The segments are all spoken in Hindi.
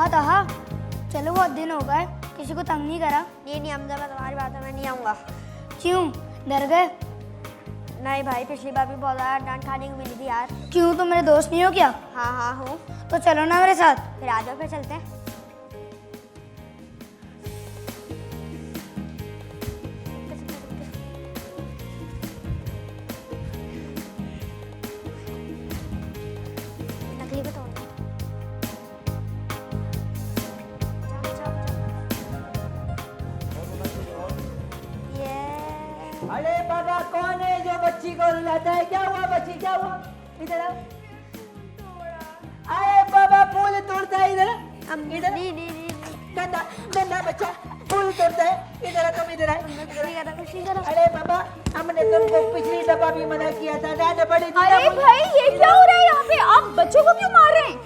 हाँ ताहा, चलो बहुत दिन हो गए, किसी को तंग नहीं करा। नहीं हमजा, मैं तुम्हारी बात है, मैं नहीं आऊँगा। क्यों, डर गए? नहीं भाई, पिछली बार भी बहुत ज़्यादा डांट खाने को मिली थी यार। क्यों, तुम मेरे दोस्त नहीं हो क्या? हाँ हूँ। तो चलो ना मेरे साथ। फिर आ जाओ, फिर चलते हैं। तकलीफ तो अरे बाबा, कौन है जो बच्ची को रुलाता है? क्या हुआ बच्ची, क्या हुआ? इधर आओ। अरे बाबा, फूल तोड़ता है, इधर इधर। गंदा गंदा बच्चा फूल तोड़ता है। इधर तुम, इधर आए। अरे बाबा, हमने तुमको पिछली दफा भी मना किया था, डांट पड़ी थी। अरे भाई, ये क्या हो रहा है यहाँ पे? आप बच्चों को क्यों मार रहे हैं?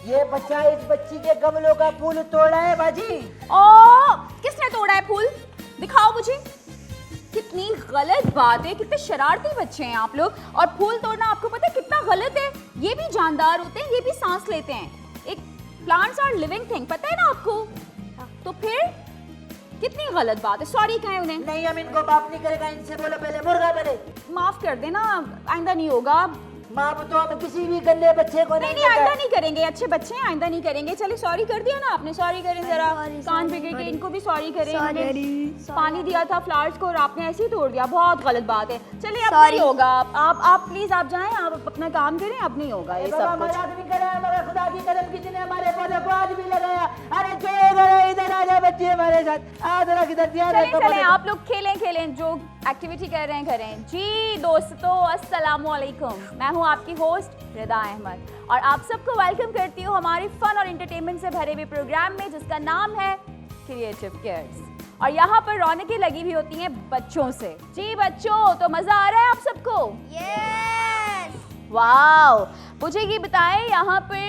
ये बच्चा इस बच्ची के गमलों का फूल तोड़ा है बाजी। किसने तोड़ा है फूल? दिखाओ मुझे। कितनी गलत बात है, कितने शरारती बच्चे हैं आप लोग। और फूल तोड़ना आपको पता है कितना गलत है? ये भी जानदार होते हैं, ये भी सांस लेते हैं। एक प्लांट्स आर लिविंग थिंग, पता है ना आपको? तो फिर कितनी गलत बात है। सॉरी कहें उन्हें। नहीं, हम इनको माफ नहीं करेगा। इनसे बोलो पहले, मुर्गा बने। माफ कर देना, आइंदा नहीं होगा। माफ तो हम किसी भी गंदे बच्चे को नहीं आइंदा नहीं करेंगे। अच्छे बच्चे हैं, आइंदा नहीं करेंगे। चलिए सॉरी कर दिया ना आपने, सॉरी करें जरा। कान पकड़ के इनको भी सॉरी करें। पानी दिया था फ्लावर्स को और आपने ऐसे ही तोड़ दिया, बहुत गलत बात है। चलिए अब नहीं होगा। आप प्लीज आप जाएं, आप अपना काम करें। अब नहीं होगा ये सब कुछ। हमारा खुदा की कसम, किसी ने हमारे पौधे को आज भी लगाया। अरे जो इधर आ जाए बच्चे हमारे साथ। आ जरा किधर चलें आप लोग खेलें, जो एक्टिविटी कर रहे हैं करें। जी दोस्तों, अस्सलामु अलैकुम। मैं हूँ आपकी होस्ट रिदा अहमद और आप सबको वेलकम करती हूँ हमारे फन और एंटरटेनमेंट से भरे हुए प्रोग्राम में, जिसका नाम है क्रिएटिव केयर्स। और यहाँ पर रौनकें लगी हुई होती हैं बच्चों से। जी बच्चों, तो मजा आ रहा है आप सबको? यस। वाओ, मुझे ये बताएं, यहाँ पर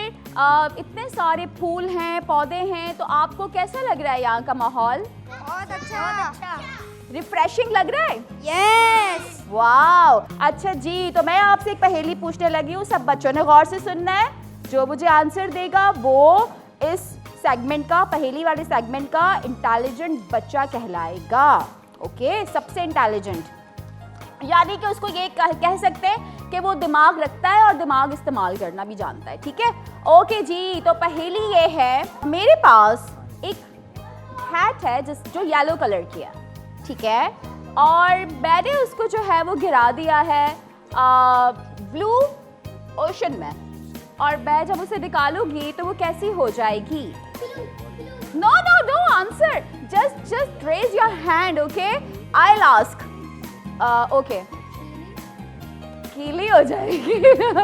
इतने सारे फूल हैं, पौधे हैं, तो आपको कैसा लग रहा है यहाँ का माहौल? बहुत अच्छा। रिफ्रेशिंग लग रहा है? यस। वाओ, अच्छा जी, तो मैं आपसे एक पहेली पूछने लगी हूँ। सब बच्चों ने गौर से सुनना है। जो मुझे आंसर देगा वो इस सेगमेंट का, पहेली वाले सेगमेंट का इंटेलिजेंट बच्चा कहलाएगा। ओके, सबसे इंटेलिजेंट, यानी कि उसको ये कह सकते हैं कि वो दिमाग रखता है और दिमाग इस्तेमाल करना भी जानता है। ठीक है, ओके जी। तो पहेली ये है, मेरे पास एक हैट है जो येलो कलर की है, ठीक है, और मैंने उसको जो है वो गिरा दिया है ब्लू ओशन में, और मैं जब उसे निकालूंगी तो वो कैसी हो जाएगी? No no no answer, just raise your hand. Okay, I will ask. Okay, गीली हो जाएगी।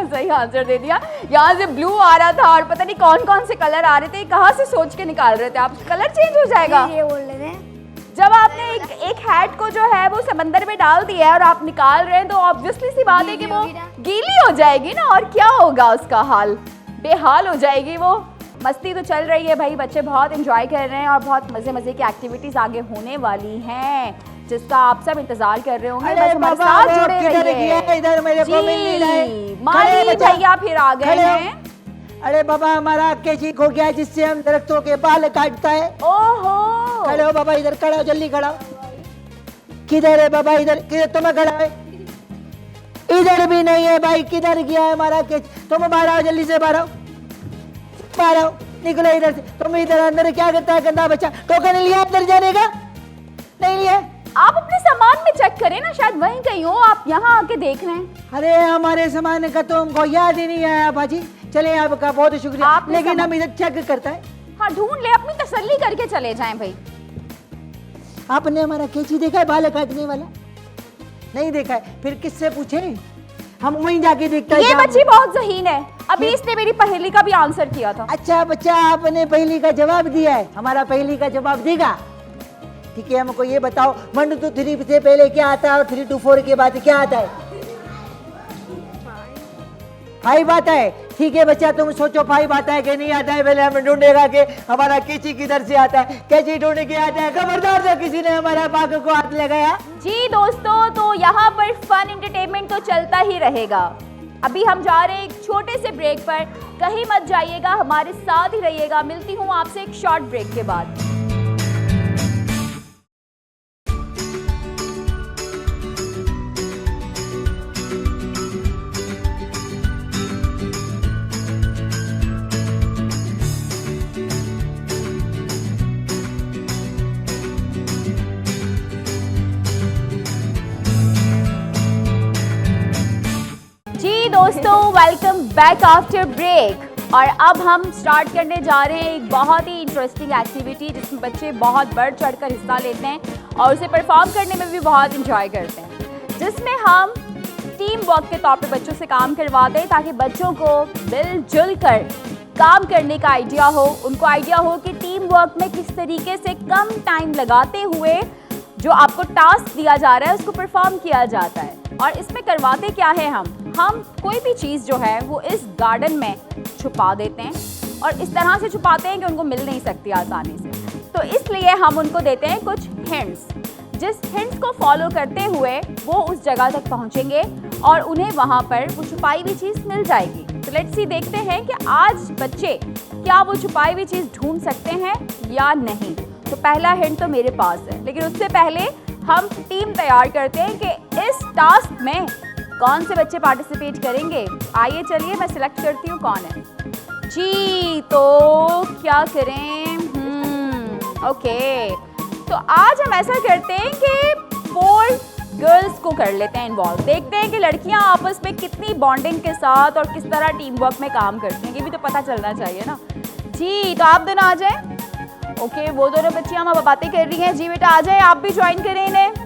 सही आंसर दे दिया। यहाँ से ब्लू आ रहा था और पता नहीं कौन कौन से कलर आ रहे थे, कहाँ से सोच के निकाल रहे थे आप? कलर चेंज हो जाएगा। ये बोल रहे थे जब आपने एक हैट को जो है वो समंदर में डाल दिया है और आप निकाल रहे हैं, तो ऑब्वियसली सी बात है कि वो गीली हो जाएगी ना। और क्या होगा उसका हाल? बेहाल हो जाएगी वो। मस्ती तो चल रही है भाई, बच्चे बहुत एंजॉय कर रहे हैं और बहुत मजे की एक्टिविटीज आगे होने वाली हैं, जिसका आप सब इंतजार कर रहे होंगे। बस हमारे साथ जुड़े रहिए। इधर मेरे को मिल नहीं रहा है। माली भैया फिर आ गए हैं। अरे बाबा, हमारा केजी खो गया जिससे हम दरख्तों के बाल काटता है। ओहो, खड़े हो बाबा, इधर खड़ा हो, जल्दी खड़ा हो। किधर है बाबा? इधर किधर तुम्हें खड़ा है? इधर भी नहीं है भाई, किधर गया है हमारा केज? तुम बाहर आओ, जल्दी से बाहर आओ, बाहर आओ, निकलो इधर से। तुम इधर अंदर क्या करता है गंदा बच्चा? टोकन लिया अंदर जाने का? नहीं लिया? आप अपने सामान में चेक करें ना, शायद वहीं कहीं हो। आप यहाँ आके देख रहे हैं। अरे हमारे सामान का तो हमको याद ही नहीं आया बाजी। चले आपका बहुत शुक्रिया, लेकिन हम इधर चेक करता है। हाँ, ढूंढ ले, अपनी तसल्ली करके चले जाएं भाई। आपने हमारा कैची देखा है बाल काटने वाला? नहीं देखा है, फिर किससे पूछे? हम वहीं जाके देखते हैं। ये बच्ची बहुत ज़हीन है, अभी इसने मेरी पहेली का भी आंसर किया था। अच्छा बच्चा, आपने पहेली का जवाब दिया है, हमारा पहेली का जवाब देगा? ठीक है, हमको ये बताओ, 1 to 3 से पहले क्या आता है और 3 to 4 के बाद क्या आता है? 5 आता है। ठीक है बच्चा, तुम सोचो 5 आता है कि नहीं आता है। पहले हमें ढूंढेगा कि हमारा कैची किधर से आता है। कैची ढूंढ के आता है। खबरदार से किसी ने हमारा बाग को हाथ लगाया। जी दोस्तों, तो यहाँ पर फन एंटरटेनमेंट तो चलता ही रहेगा। अभी हम जा रहे हैं एक छोटे से ब्रेक पर। कहीं मत जाइएगा, हमारे साथ ही रहिएगा। मिलती हूँ आपसे एक शॉर्ट ब्रेक के बाद। दोस्तों, वेलकम बैक आफ्टर ब्रेक। और अब हम स्टार्ट करने जा रहे हैं एक बहुत ही इंटरेस्टिंग एक्टिविटी जिसमें बच्चे बहुत बढ़ चढ़कर हिस्सा लेते हैं और उसे परफॉर्म करने में भी बहुत इंजॉय करते हैं, जिसमें हम टीम वर्क के तौर पे बच्चों से काम करवाते हैं ताकि बच्चों को मिलजुल कर काम करने का आइडिया हो। उनको आइडिया हो कि टीम वर्क में किस तरीके से कम टाइम लगाते हुए जो आपको टास्क दिया जा रहा है उसको परफॉर्म किया जाता है। और इसमें करवाते क्या है, हम कोई भी चीज़ जो है वो इस गार्डन में छुपा देते हैं और इस तरह से छुपाते हैं कि उनको मिल नहीं सकती आसानी से। तो इसलिए हम उनको देते हैं कुछ हिंट्स, जिस हिंट्स को फॉलो करते हुए वो उस जगह तक पहुंचेंगे और उन्हें वहां पर वो छुपाई हुई चीज़ मिल जाएगी। तो लेट्स सी, देखते हैं कि आज बच्चे क्या वो छुपाई हुई चीज़ ढूंढ सकते हैं या नहीं। तो पहला हिंट तो मेरे पास है, लेकिन उससे पहले हम टीम तैयार करते हैं कि इस टास्क में कौन से बच्चे पार्टिसिपेट करेंगे। आइए चलिए, मैं सिलेक्ट करती हूँ कौन है जी। तो क्या करें, ओके, तो आज हम ऐसा करते हैं कि 4 गर्ल्स को कर लेते हैं इन्वॉल्व। देखते हैं कि लड़कियां आपस में कितनी बॉन्डिंग के साथ और किस तरह टीम वर्क में काम करती हैं, ये भी तो पता चलना चाहिए ना जी। तो आप दोनों आ जाएं। ओके, वो दोनों बच्चियां हम बातें कर रही हैं जी। बेटा आ जाएं, आप भी ज्वाइन करें इन्हें।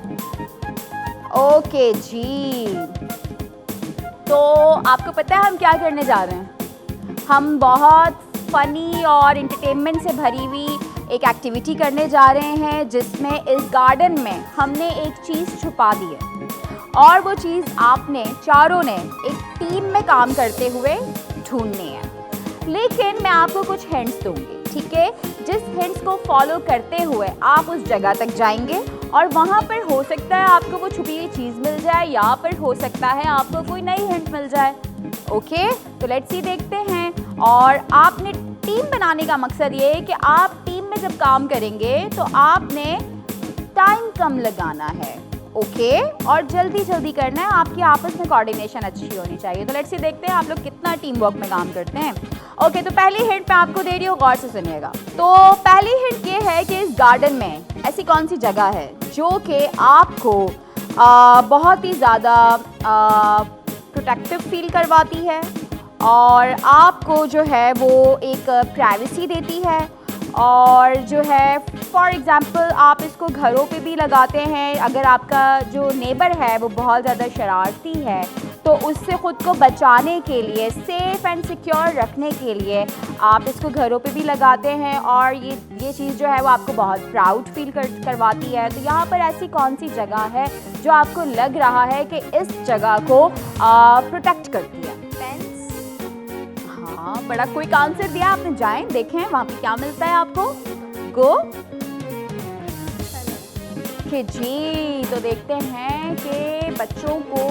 ओके जी, तो आपको पता है हम क्या करने जा रहे हैं? हम बहुत फ़नी और इंटरटेनमेंट से भरी हुई एक एक्टिविटी करने जा रहे हैं जिसमें इस गार्डन में हमने एक चीज़ छुपा दी है और वो चीज़ आपने चारों ने एक टीम में काम करते हुए ढूंढनी है। लेकिन मैं आपको कुछ हिंट्स दूंगी, ठीक है? जिस हिंट्स को फॉलो करते हुए आप उस जगह तक जाएंगे और वहाँ पर हो सकता है आपको वो छुपी हुई चीज़ मिल जाए या फिर हो सकता है आपको कोई नई हिंट मिल जाए। ओके, तो लेट्स सी, देखते हैं। और आपने टीम बनाने का मकसद ये है कि आप टीम में जब काम करेंगे तो आपने टाइम कम लगाना है, ओके, और जल्दी जल्दी करना है। आपकी आपस में कोऑर्डिनेशन अच्छी होनी चाहिए। तो लेट्स सी, देखते हैं आप लोग कितना टीम वर्क में काम करते हैं। ओके, तो पहली हिंट मैं आपको दे रही हूँ, गौर से सुनिएगा। तो पहली हिंट ये है कि इस गार्डन में ऐसी कौन सी जगह है जो कि आपको बहुत ही ज़्यादा प्रोटेक्टिव फील करवाती है और आपको जो है वो एक प्राइवेसी देती है। और जो है फॉर एग्ज़ाम्पल आप इसको घरों पे भी लगाते हैं। अगर आपका जो नेबर है वो बहुत ज़्यादा शरारती है तो उससे ख़ुद को बचाने के लिए, सेफ़ एंड सिक्योर रखने के लिए आप इसको घरों पे भी लगाते हैं और ये चीज़ जो है वो आपको बहुत प्राउड फील करवाती है। तो यहाँ पर ऐसी कौन सी जगह है जो आपको लग रहा है कि इस जगह को प्रोटेक्ट करती है? हाँ, बड़ा क्विक आंसर दिया आपने। जाएं, देखें वहाँ पे क्या मिलता है आपको। गो कि जी, तो देखते हैं कि बच्चों को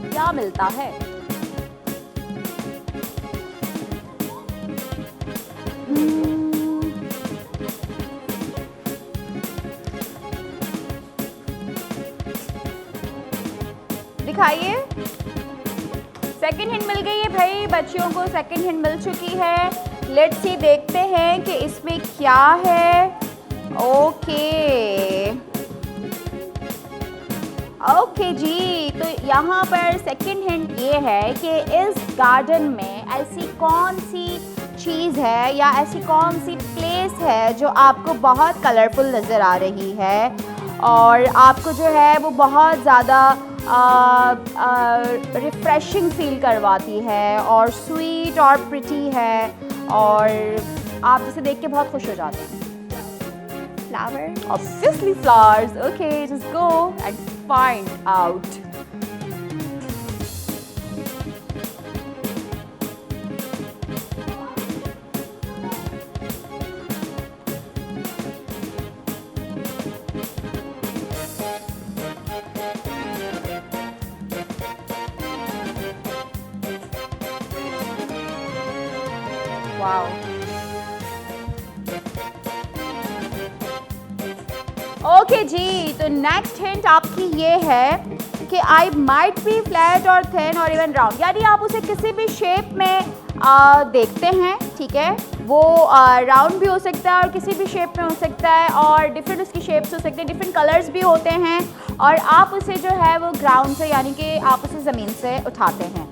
क्या मिलता है। दिखाइए। सेकंड हिंट मिल गई है भाई, बच्चियों को सेकंड हिंट मिल चुकी है। लेट्स सी, देखते हैं कि इसमें क्या है। ओके जी, तो यहाँ पर सेकंड हिंट ये है कि इस गार्डन में ऐसी कौन सी चीज़ है या ऐसी कौन सी प्लेस है जो आपको बहुत कलरफुल नज़र आ रही है और आपको जो है वो बहुत ज़्यादा रिफ्रेशिंग फील करवाती है और स्वीट और प्रिटी है और आप जिसे देख के बहुत खुश हो जाते हैं। Flower? Obviously flowers. Okay, just go and find out. Wow. Okay जी, तो नेक्स्ट हिंट आपकी ये है कि आई माइट बी फ्लैट और थिन और इवन राउंड, यानी आप उसे किसी भी शेप में देखते हैं, ठीक है। वो राउंड भी हो सकता है और किसी भी शेप में हो सकता है और डिफरेंट उसकी शेप्स हो सकते हैं, डिफरेंट कलर्स भी होते हैं और आप उसे जो है वो ग्राउंड से यानी कि आप उसे ज़मीन से उठाते हैं।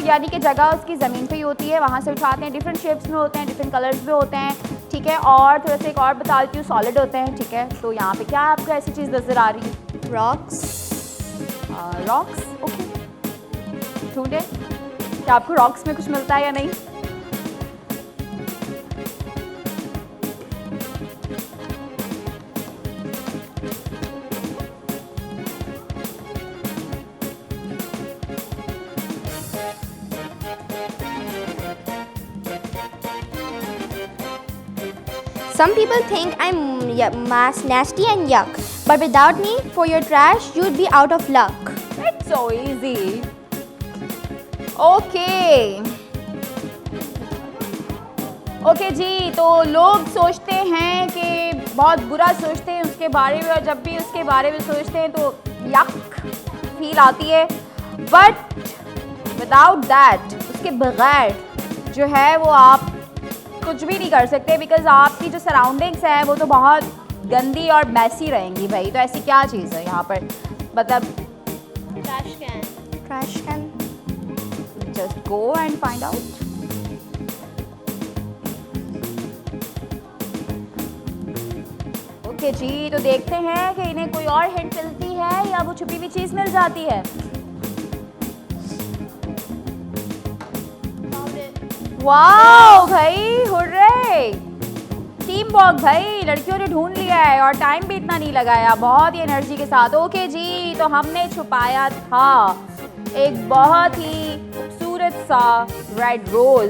यानी कि जगह उसकी ज़मीन पे ही होती है, वहाँ से उठाते हैं। डिफरेंट शेप्स में होते हैं, डिफरेंट कलर्स भी होते हैं, ठीक है। और थोड़ा सा एक और बता देती हूँ, सॉलिड होते हैं, ठीक है। तो यहाँ पे क्या आपको ऐसी चीज़ नज़र आ रही है? रॉक्स। Rocks, okay. ढूंढे क्या आपको रॉक्स में कुछ मिलता है या नहीं? Some people think I'm nasty and yuck, but without me, for your trash, you'd be out of luck. It's so easy. Okay. Okay जी, तो लोग सोचते हैं कि बहुत बुरा सोचते हैं उसके बारे में और जब भी उसके बारे में सोचते हैं तो यक फील आती है, बट विदाउट दैट, उसके बगैर जो है वो आप कुछ भी नहीं कर सकते, बिकॉज आपकी जो सराउंडिंग्स हैं वो तो बहुत गंदी और मैसी रहेंगी भाई। तो ऐसी क्या चीज़ है यहाँ पर, मतलब Trash can. Trash can. Just go and find out. Okay जी, तो देखते हैं कि इन्हें कोई और हिंट मिलती है या वो छुपी हुई चीज़ मिल जाती है। वाओ भाई, हुर्रे, टीम वर्क भाई, लड़कियों ने ढूंढ लिया है और टाइम भी इतना नहीं लगाया, बहुत ही एनर्जी के साथ। ओके जी, तो हमने छुपाया था एक बहुत ही खूबसूरत सा रेड रोज,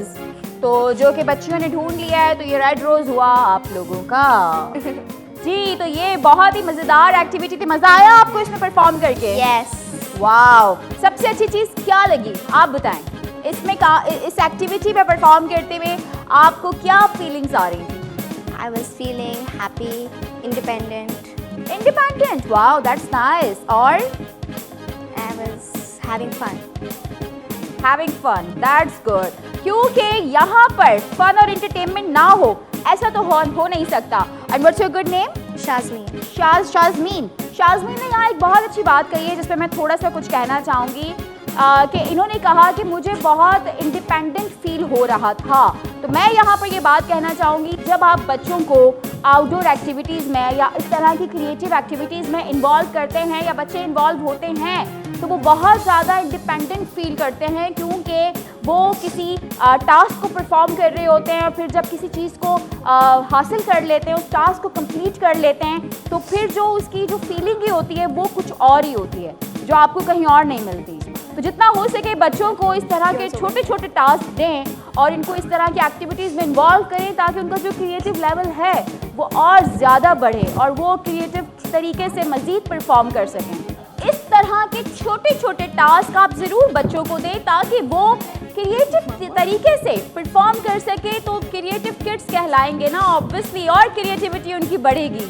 तो जो कि बच्चियों ने ढूंढ लिया है, तो ये रेड रोज हुआ आप लोगों का जी। तो ये बहुत ही मज़ेदार एक्टिविटी थी, मज़ा आया आपको इसमें परफॉर्म करके? Yes. वाओ, सबसे अच्छी चीज़ क्या लगी आप बताएं? इसमें इस एक्टिविटी में परफॉर्म करते हुए आपको क्या फीलिंग्स आ रही थी? I was feeling happy, independent. Independent, wow that's nice. और I was having fun. Having fun, that's good. क्योंकि यहाँ पर फन और एंटरटेनमेंट ना हो ऐसा तो हो नहीं सकता। And what's your good name? Shazmin. शाज़मीन ने यहाँ एक बहुत अच्छी बात कही है जिस पर मैं थोड़ा सा कुछ कहना चाहूँगी कि इन्होंने कहा कि मुझे बहुत इंडिपेंडेंट फील हो रहा था। तो मैं यहाँ पर ये बात कहना चाहूँगी, जब आप बच्चों को आउटडोर एक्टिविटीज़ में या इस तरह की क्रिएटिव एक्टिविटीज़ में इन्वॉल्व करते हैं या बच्चे इन्वॉल्व होते हैं तो वो बहुत ज़्यादा इंडिपेंडेंट फील करते हैं, क्योंकि वो किसी टास्क को परफॉर्म कर रहे होते हैं और फिर जब किसी चीज़ को हासिल कर लेते हैं, उस टास्क को कंप्लीट कर लेते हैं, तो फिर जो उसकी जो फीलिंग ही होती है वो कुछ और ही होती है जो आपको कहीं और नहीं मिलती। तो जितना हो सके बच्चों को इस तरह के छोटे छोटे टास्क दें और इनको इस तरह की एक्टिविटीज़ में इन्वॉल्व करें ताकि उनका जो क्रिएटिव लेवल है वो और ज़्यादा बढ़े और वो क्रिएटिव तरीके से मज़ीद परफॉर्म कर सकें। इस तरह के छोटे छोटे टास्क आप ज़रूर बच्चों को दें ताकि वो क्रिएटिव तरीके से परफॉर्म कर सके, तो क्रिएटिव किड्स कहलाएंगे ना ऑब्वियसली, और क्रिएटिविटी उनकी बढ़ेगी।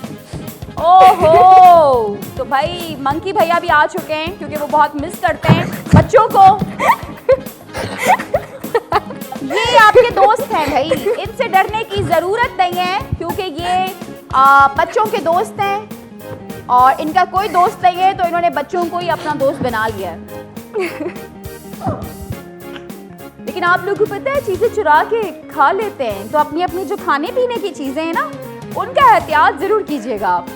ओहो, तो भाई मंकी भैया भी आ चुके हैं क्योंकि वो बहुत मिस करते हैं बच्चों को। ये आपके दोस्त हैं भाई, इनसे डरने की ज़रूरत नहीं है क्योंकि ये बच्चों के दोस्त हैं और इनका कोई दोस्त नहीं है, तो इन्होंने बच्चों को ही अपना दोस्त बना लिया है। लेकिन आप लोगों को पता है, चीज़ें चुरा के खा लेते हैं, तो अपनी अपनी जो खाने पीने की चीज़ें हैं ना उनका एहतियात ज़रूर कीजिएगा आप।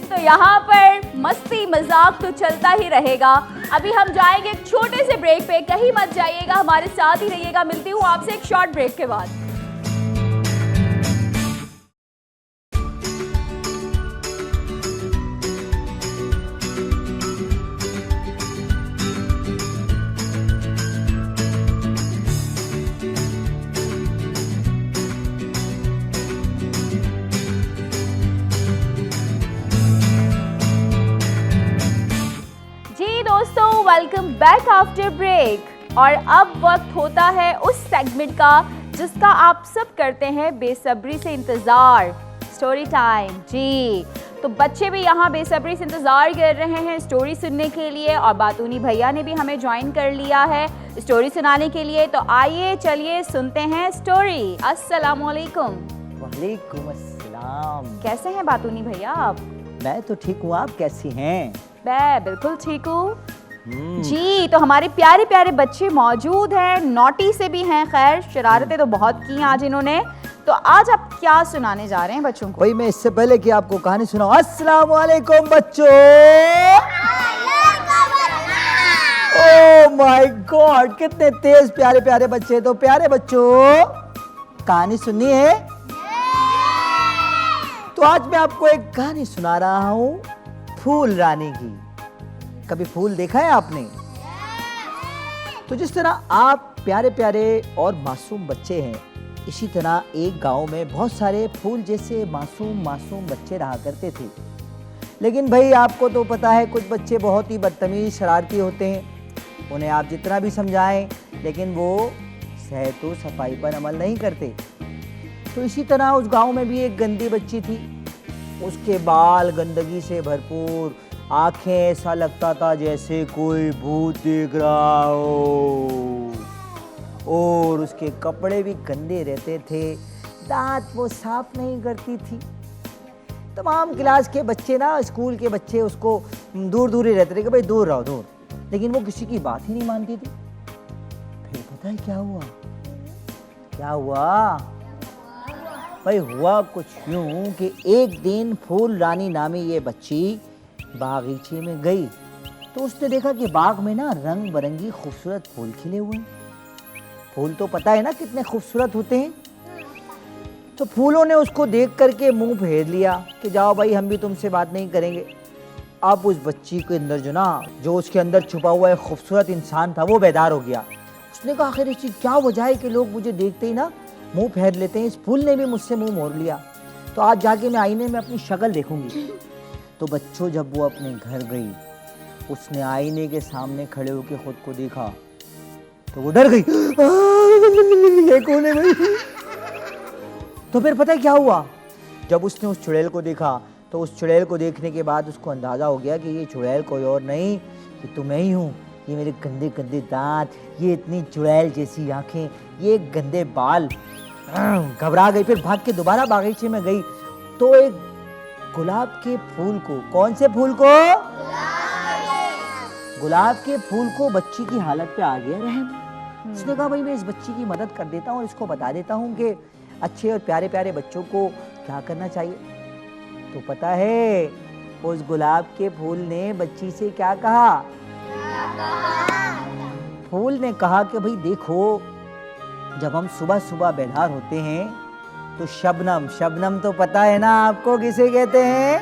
तो यहाँ पर मस्ती मजाक तो चलता ही रहेगा। अभी हम जाएंगे एक छोटे से ब्रेक पे, कहीं मत जाइएगा, हमारे साथ ही रहिएगा। मिलती हूँ आपसे एक शॉर्ट ब्रेक के बाद। Welcome back after break. और अब वक्त होता है उस सेगमेंट का जिसका आप सब करते हैं बेसब्री से इंतज़ार, स्टोरी टाइम। जी, तो बच्चे भी यहाँ बेसब्री से इंतज़ार कर रहे हैं स्टोरी सुनने के लिए, और बातूनी भैया ने भी हमें ज्वाइन कर लिया है स्टोरी सुनाने के लिए। तो आइए चलिए सुनते हैं स्टोरी। अस्सलाम वालेकुम। वालेकुम अस्सलाम। कैसे हैं बातूनी भैया आप? मैं तो ठीक हूँ, आप कैसी हैं? मैं बिल्कुल ठीक हूँ जी। तो हमारे प्यारे प्यारे बच्चे मौजूद हैं, नॉटी से भी हैं, खैर शरारतें तो बहुत की आज इन्होंने। तो आज आप क्या सुनाने जा रहे हैं बच्चों को? भाई मैं इससे पहले कि आपको कहानी सुनाऊं, अस्सलाम वालेकुम बच्चों। ओह माय गॉड, कितने तेज प्यारे प्यारे बच्चे। तो प्यारे बच्चों, कहानी सुननी है? तो आज मैं आपको एक कहानी सुना रहा हूं, फूल रानी की। कभी फूल देखा है आपने? तो जिस तरह आप प्यारे प्यारे और मासूम बच्चे हैं, इसी तरह एक गांव में बहुत सारे फूल जैसे मासूम मासूम बच्चे रहा करते थे। लेकिन भाई आपको तो पता है, कुछ बच्चे बहुत ही बदतमीज शरारती होते हैं। उन्हें आप जितना भी समझाएं, लेकिन वो सेहत व सफाई पर अमल नहीं करते। तो इसी तरह उस गांव में भी एक गंदी बच्ची थी। उसके बाल गंदगी से भरपूर, आंखें ऐसा लगता था जैसे कोई भूत देख रहा हो, और उसके कपड़े भी गंदे रहते थे। दांत वो साफ नहीं करती थी। तमाम क्लास के बच्चे ना, स्कूल के बच्चे उसको दूर दूर ही रहते थे कि भाई दूर रहो दूर, लेकिन वो किसी की बात ही नहीं मानती थी। फिर पता है क्या हुआ? क्या हुआ भाई? हुआ कुछ यूं कि एक दिन फूल रानी नामी ये बच्ची बागीचे में गई, तो उसने देखा कि बाग में ना रंग बिरंगी खूबसूरत फूल खिले हुए हैं। फूल तो पता है ना कितने खूबसूरत होते हैं। तो फूलों ने उसको देख करके मुंह फेर लिया कि जाओ भाई, हम भी तुमसे बात नहीं करेंगे। अब उस बच्ची के अंदर जो उसके अंदर छुपा हुआ एक खूबसूरत इंसान था, वो बेदार हो गया। उसने कहा आखिर इसकी क्या वजह है कि लोग मुझे देखते ही ना मुंह फेर लेते हैं। इस फूल ने भी मुझसे मुंह मोड़ लिया, तो आज जाके मैं आईने में अपनी शक्ल देखूंगी। तो बच्चों, जब वो अपने घर गई, उसने आईने के सामने खड़े होकर खुद को देखा, तो वो डर गई। ये कौन है भाई? तो फिर पता है क्या हुआ? जब उसने उस चुड़ैल को देखा, तो उस चुड़ैल को देखने के बाद उसको अंदाजा हो गया कि ये चुड़ैल कोई और नहीं, कि तो मैं ही हूँ। ये मेरे गंदे गंदे दांत, ये इतनी चुड़ैल जैसी आंखें, ये गंदे बाल। घबरा गई। फिर भाग के दोबारा बागीचे में गई, तो एक गुलाब के फूल को, कौन से फूल को? गुलाब के फूल को बच्ची की हालत पे आ गया रहम। उसने कहा भाई मैं इस बच्ची की मदद कर देता हूँ, इसको बता देता हूँ कि अच्छे और प्यारे प्यारे बच्चों को क्या करना चाहिए। तो पता है उस गुलाब के फूल ने बच्ची से क्या कहा? फूल ने कहा कि भाई देखो, जब हम सुबह सुबह बेदार होते हैं तो शबनम, शबनम तो पता है ना आपको किसे कहते हैं?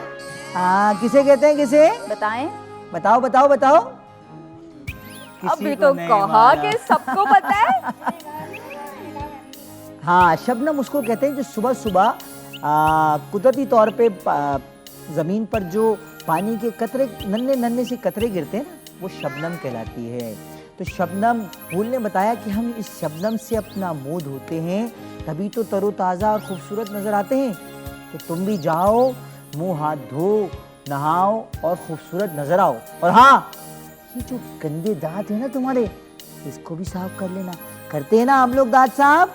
हाँ, किसे कहते हैं? किसे बताएं? बताओ बताओ बताओ। अभी तो कहा कि सबको पता है। हाँ, शबनम उसको कहते हैं जो सुबह सुबह कुदरती तौर पे जमीन पर जो पानी के कतरे, नन्हे नन्हे से कतरे गिरते हैं ना, वो शबनम कहलाती है। तो शबनम, फूल ने बताया कि हम इस शबनम से अपना मुंह धोते हैं, तभी तो तरोताज़ा और खूबसूरत नजर आते हैं। तो तुम भी जाओ, मुंह हाथ धो, नहाओ और खूबसूरत नजर आओ। और हाँ, ये जो गंदे दांत है ना तुम्हारे, इसको भी साफ कर लेना। करते हैं ना हम लोग दांत साफ?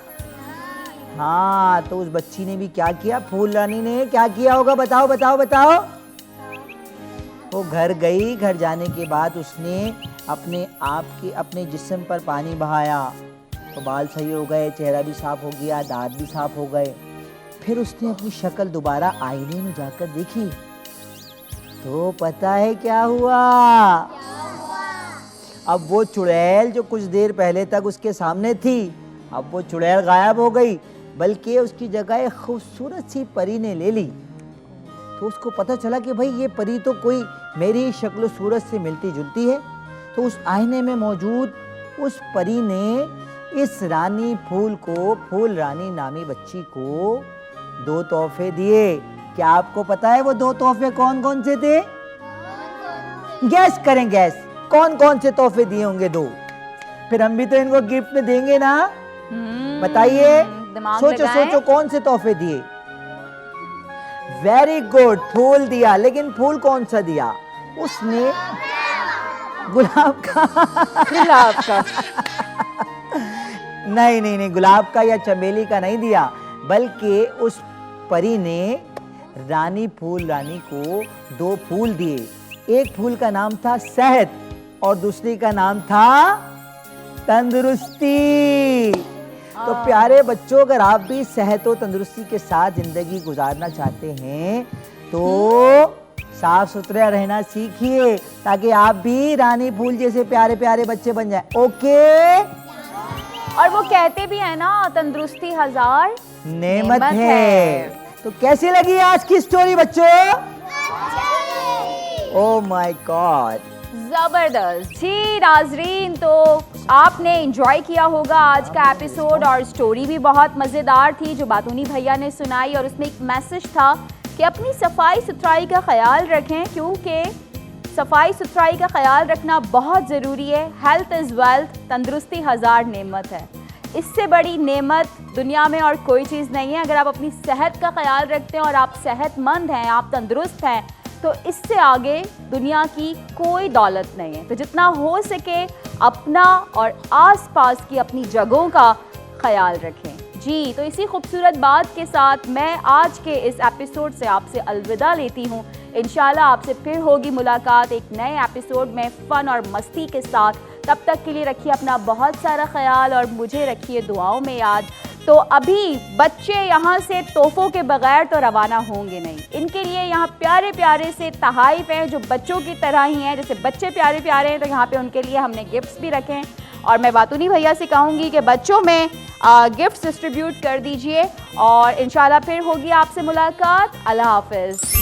हाँ, तो उस बच्ची ने भी क्या किया? फूल रानी ने क्या किया होगा? बताओ बताओ बताओ। वो घर गई। घर जाने के बाद उसने अपने आप के, अपने जिस्म पर पानी बहाया, तो बाल सही हो गए, चेहरा भी साफ हो गया, दांत भी साफ हो गए। फिर उसने अपनी शक्ल दोबारा आईने में जाकर देखी, तो पता है क्या हुआ? अब वो चुड़ैल जो कुछ देर पहले तक उसके सामने थी, अब वो चुड़ैल गायब हो गई, बल्कि उसकी जगह एक खूबसूरत सी परी ने ले ली। तो उसको पता चला कि भाई ये परी तो कोई मेरी शक्ल सूरत से मिलती जुलती है। तो उस आईने में मौजूद उस परी ने इस रानी फूल को, फूल रानी नामी बच्ची को 2 तोहफे दिए। क्या आपको पता है वो 2 तोहफे कौन कौन से थे? गैस करें, गैस कौन कौन से तोहफे दिए होंगे 2? फिर हम भी तो इनको गिफ्ट में देंगे ना। बताइए, दिमाग सोचो लगाएं। सोचो कौन से तोहफे दिए? वेरी गुड, फूल दिया, लेकिन फूल कौन सा दिया? उसने गुलाब का। गुलाब का। नहीं नहीं नहीं, गुलाब का या चमेली का नहीं दिया, बल्कि उस परी ने रानी फूल रानी को 2 फूल दिए। एक फूल का नाम था सेहत और दूसरी का नाम था तंदुरुस्ती। तो प्यारे बच्चों, अगर आप भी सेहत और तंदुरुस्ती के साथ जिंदगी गुजारना चाहते हैं तो साफ सुथरा रहना सीखिए, ताकि आप भी रानी फूल जैसे प्यारे प्यारे बच्चे बन जाएं। ओके? और वो कहते भी है ना, तंदुरुस्ती हजार नेमत है। तो कैसी लगी आज की स्टोरी बच्चों? ओह माय गॉड, जबरदस्त जी नाजरीन। तो आपने एंजॉय किया होगा आज का एपिसोड, और स्टोरी भी बहुत मज़ेदार थी जो बातूनी भैया ने सुनाई, और उसमें एक मैसेज था कि अपनी सफाई सुथराई का ख्याल रखें, क्योंकि सफाई सुथराई का ख्याल रखना बहुत ज़रूरी है। हेल्थ इज़ वेल्थ, तंदुरुस्ती हज़ार नेमत है। इससे बड़ी नेमत दुनिया में और कोई चीज़ नहीं है। अगर आप अपनी सेहत का ख्याल रखते हैं और आप सेहतमंद हैं, आप तंदुरुस्त हैं, तो इससे आगे दुनिया की कोई दौलत नहीं है। तो जितना हो सके अपना और आसपास की अपनी जगहों का ख्याल रखें जी। तो इसी खूबसूरत बात के साथ मैं आज के इस एपिसोड से आपसे अलविदा लेती हूँ। इंशाल्लाह आपसे फिर होगी मुलाकात एक नए एपिसोड में फ़न और मस्ती के साथ। तब तक के लिए रखिए अपना बहुत सारा ख्याल और मुझे रखिए दुआओं में याद। तो अभी बच्चे यहाँ से तोहफ़ों के बगैर तो रवाना होंगे नहीं। इनके लिए यहाँ प्यारे प्यारे से तहाइफ हैं जो बच्चों की तरह ही हैं। जैसे बच्चे प्यारे प्यारे हैं, तो यहाँ पे उनके लिए हमने गिफ्ट्स भी रखे हैं। और मैं बातूनी भैया से कहूँगी कि बच्चों में गिफ्ट्स डिस्ट्रीब्यूट कर दीजिए, और इंशाल्लाह फिर होगी आपसे मुलाकात। अल्लाह हाफ़िज़।